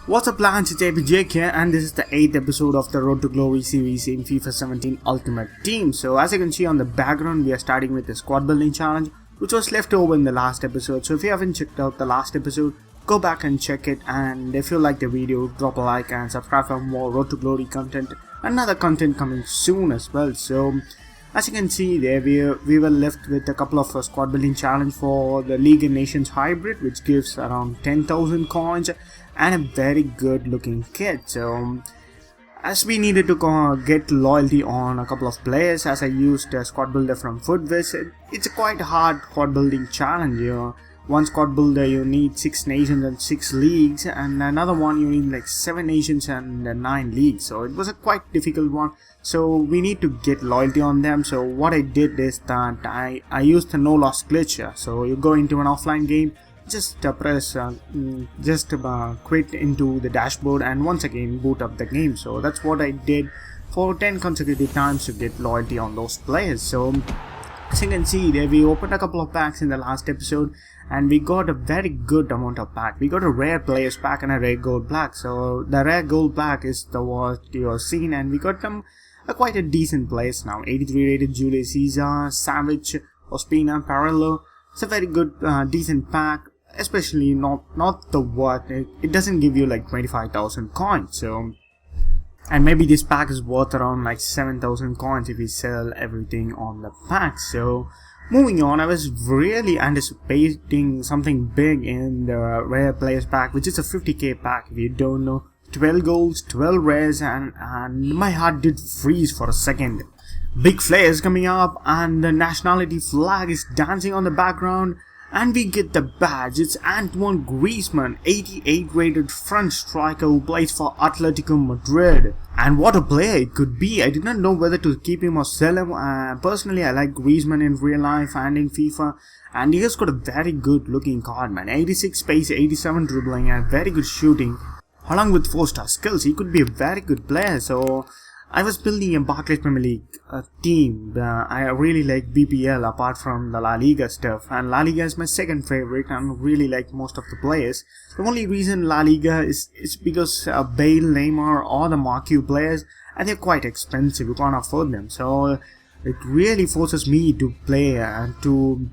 What's up lads, it's APJ here and this is the 8th episode of the Road to Glory series in FIFA 17 Ultimate Team. So as you can see on the background, we are starting with the squad building challenge which was left over in the last episode. So if you haven't checked out the last episode, go back and check it, and if you like the video, drop a like and subscribe for more Road to Glory content and other content coming soon as well. So as you can see there, we were left with a couple of squad building challenge for the League and Nations hybrid, which gives around 10,000 coins and a very good looking kit. So as we needed to get loyalty on a couple of players, as I used a squad builder from Footviz, it's a quite hard squad building challenge. One squad builder you need 6 nations and 6 leagues, and another one you need like 7 nations and 9 leagues. So it was a quite difficult one, so we need to get loyalty on them. So what I did is that I used the no loss glitch. So you go into an offline game, just press quit into the dashboard and once again boot up the game. So that's what I did for 10 consecutive times to get loyalty on those players. So as you can see there, we opened a couple of packs in the last episode and we got a very good amount of pack. We got a rare players pack and a rare gold pack. So the rare gold pack is the what you are seeing, and we got them quite a decent players now. 83 rated Julius Caesar, Savage, Ospina, Parallel. It's a very good decent pack, especially not the what it doesn't give you like 25,000 coins. So, and maybe this pack is worth around like 7,000 coins if we sell everything on the pack. So moving on, I was really anticipating something big in the rare players pack, which is a 50k pack. If you don't know, 12 golds, 12 rares, and my heart did freeze for a second. Big flares coming up and the nationality flag is dancing on the background, and we get the badge. It's Antoine Griezmann, 88 rated French striker who plays for Atletico Madrid. And what a player it could be. I did not know whether to keep him or sell him. Personally, I like Griezmann in real life and in FIFA, and he has got a very good looking card, man. 86 pace, 87 dribbling, and very good shooting. Along with 4-star skills, he could be a very good player. So I was building a Barclays Premier League team. I really like BPL apart from the La Liga stuff, and La Liga is my second favorite and really like most of the players. The only reason La Liga is because Bale, Neymar, or the marquee players, and they're quite expensive, you can't afford them. So it really forces me to play and to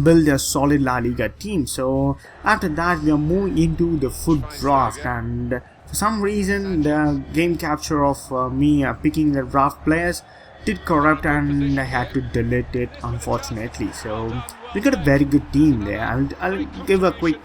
build a solid La Liga team. So after that we are moving into the foot draft, and for some reason the game capture of me picking the draft players did corrupt and I had to delete it, unfortunately. So we got a very good team there. I'll give a quick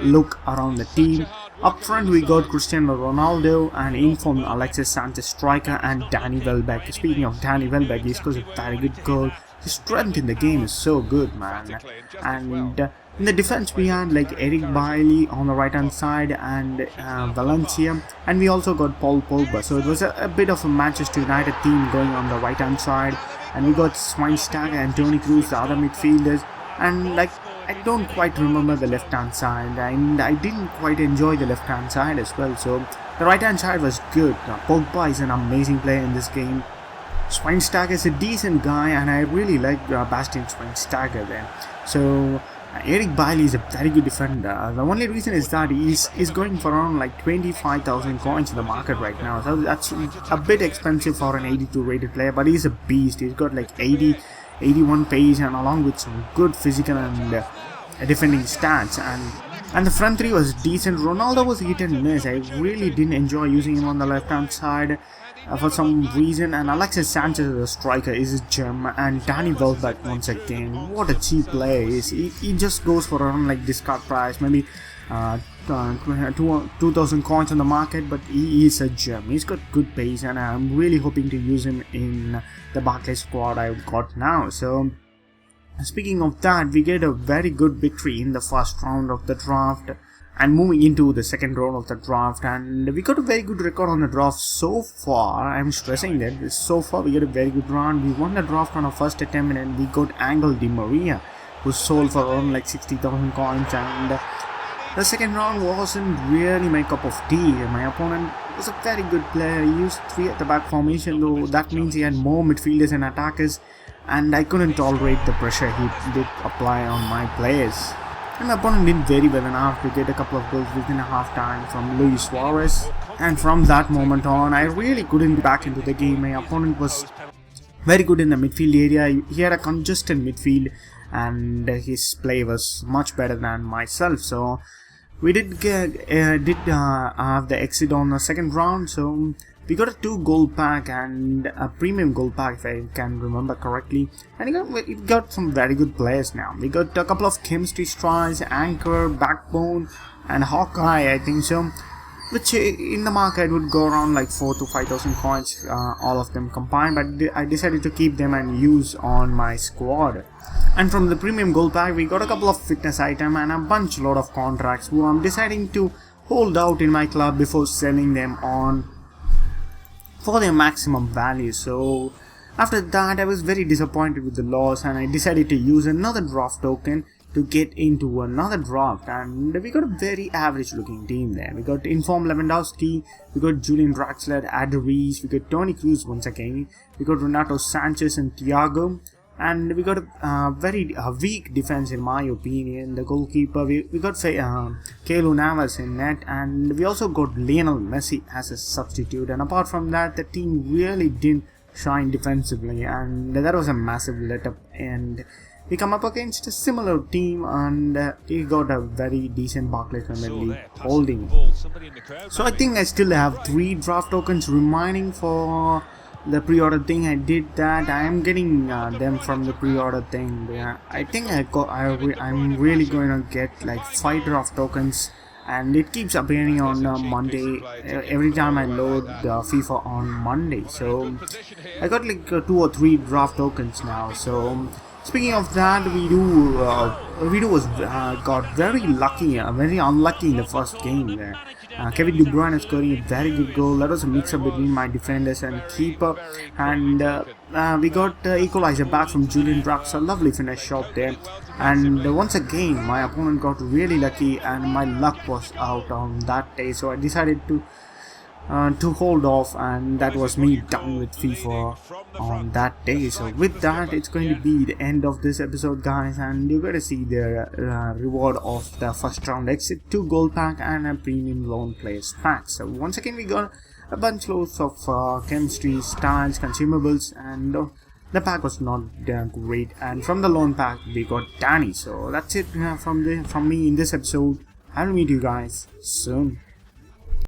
look around the team. Up front we got Cristiano Ronaldo, and in from Alexis Sanchez striker, and Danny Welbeck. Speaking of Danny Welbeck, he scores a very good goal. His strength in the game is so good, man. And in the defense we had like Eric Bailly on the right hand side and Valencia, and we also got Paul Pogba. So it was a bit of a Manchester United team going on the right hand side, and we got Schweinsteiger and Toni Kroos, the other midfielders, and like I don't quite remember the left hand side, and I didn't quite enjoy the left hand side as well. So the right hand side was good. Pogba is an amazing player in this game. Schweinsteiger is a decent guy, and I really like Bastian Schweinsteiger there. So Eric Bailly is a very good defender. The only reason is that he's going for around like 25,000 coins in the market right now. So that's a bit expensive for an 82 rated player, but he's a beast. He's got like 81 pace, and along with some good physical and defending stats. And the front three was decent. Ronaldo was hit and miss. I really didn't enjoy using him on the left hand side for some reason, and Alexis Sanchez as a striker is a gem, and Danny Welbeck once again, what a cheap player is. He just goes for around like discard price, maybe 2,000 coins on the market, but he is a gem. He's got good pace, and I'm really hoping to use him in the Barclays squad I've got now. So speaking of that, we get a very good victory in the first round of the draft, and moving into the second round of the draft, and we got a very good record on the draft so far. I'm stressing that so far we got a very good round. We won the draft on our first attempt, and we got Angel Di Maria, who sold for around like 60,000 coins. And the second round wasn't really my cup of tea. My opponent was a very good player. He used 3 at the back formation, though that means he had more midfielders and attackers, and I couldn't tolerate the pressure he did apply on my players. And my opponent did very well enough to get a couple of goals within a half time from Luis Suarez. And from that moment on, I really couldn't be back into the game. My opponent was very good in the midfield area. He had a congested midfield and his play was much better than myself. So we did have the exit on the second round. So we got a 2 gold pack and a premium gold pack, if I can remember correctly. And it got some very good players now. We got a couple of chemistry stars, Anchor, Backbone, and Hawkeye, I think so. Which in the market would go around like 4,000 to 5,000 coins, all of them combined. But I decided to keep them and use on my squad. And from the premium gold pack, we got a couple of fitness items and a lot of contracts who I'm deciding to hold out in my club before selling them on for their maximum value. So after that, I was very disappointed with the loss and I decided to use another draft token to get into another draft, and we got a very average looking team there. We got Inform Lewandowski, we got Julian Draxler, Adrees, we got Toni Kroos once again, we got Renato Sanchez and Thiago, and we got a very weak defense in my opinion. The goalkeeper, we got Keylor Navas in net, and we also got Lionel Messi as a substitute. And apart from that, the team really didn't shine defensively, and that was a massive let-up. And we come up against a similar team, and he got a very decent Barclays Premier League holding. So I think I still have 3 draft tokens remaining for the pre-order thing. I did that. I am getting them from the pre-order thing. I think I'm really going to get like 5 draft tokens, and it keeps appearing on Monday every time I load FIFA on Monday. So I got like 2 or 3 draft tokens now. So speaking of that, Vidu was got very lucky, very unlucky in the first game there. Kevin De Bruyne scoring a very good goal. That was a mix-up between my defenders and keeper, and we got equalizer back from Julian Draxler. Lovely finish shot there. And once again, my opponent got really lucky, and my luck was out on that day. So I decided to hold off, and that was me done with FIFA on that day. So with that, it's going to be the end of this episode, guys, and you're going to see the reward of the first round exit, 2 gold pack and a premium loan players pack. So once again, we got a bunch loads of chemistry, styles, consumables, and the pack was not great. And from the loan pack, we got Danny. So that's it from me in this episode. I'll meet you guys soon.